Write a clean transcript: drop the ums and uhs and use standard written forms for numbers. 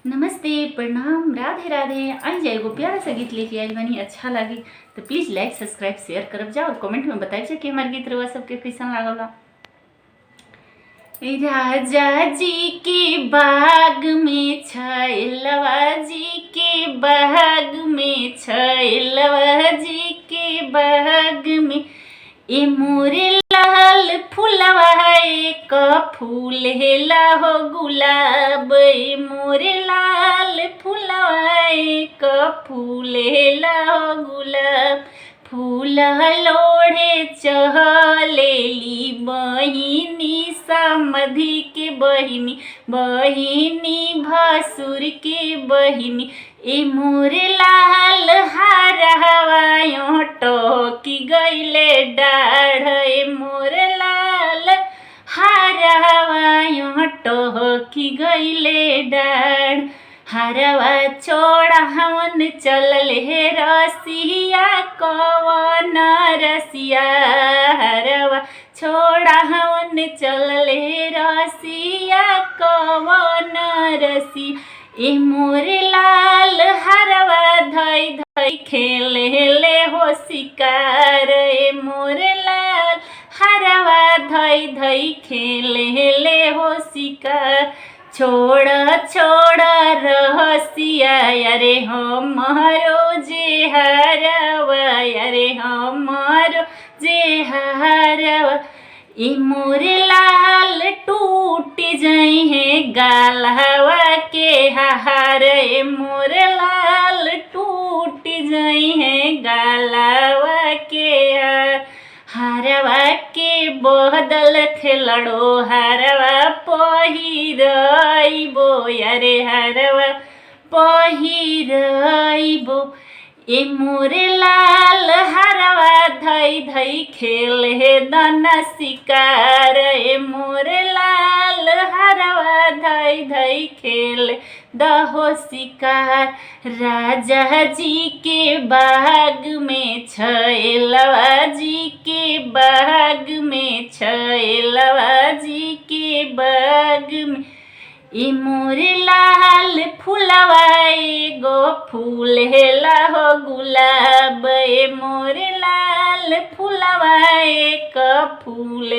नमस्ते, प्रणाम, राधे राधे। आई जाए एगो प्यारा सा गीत लेके आई बनी। अच्छा लगी तो प्लीज़ लाइक सब्सक्राइब शेयर करब जा और कमेंट में बताइए कि हमारे गीत रउआ सबके कैसन लागल। राजा जी के बाग में छैलवा जी के बाग में छैलवा जी के बाग में ए मोरे लाल फूलवा एक फूल हेला हो गुलाब। ए मोरे लाल फूलवा एक फूल हेला हो गुलाब। फूल लोढ़े चहलेली बहिनी समधि के बहिनी, बहिनी भसुर के बहिनी। ए मोरे लाल हारवा टोकी गईले डाढ़। ए मोरे लाल हारवा टोकी गईले डाढ़। हरवा चौड़ावन चलल हे रसिया कवन रसिया। हरवा चौड़ावन चलल हे रसिया कवन रसिया। ए मोरे लाल हरवा धई धई खेले हो शिकार। ए मोरे लाल हरवा धई धई खेले हो शिकार। छोड़ छोड़ रहसिया अरे हमारो जे हरवा, अरे हमारो जे हरवा। ए मोरे लाल टूट जाई है गालवा के हार। ए मोरे लाल टूट जाई है गालवा के हार। हरवा के बदल खेलड़ो हरवा पहिरइबो, अरे हरवा पहिरइबो। ए मोरे लाल हरवा धई धई खेले दना शिकार। ए मोरे लाल हरवा धई धई खेले दहो शिकार। राजा जी के बाग में छैलवा जी के बाग में छैलवा जी के बाग में ए मोरे लाल फूलवा एगो फूल हेला हो गुलाब। ए मोरे लाल फूलवा एक फूल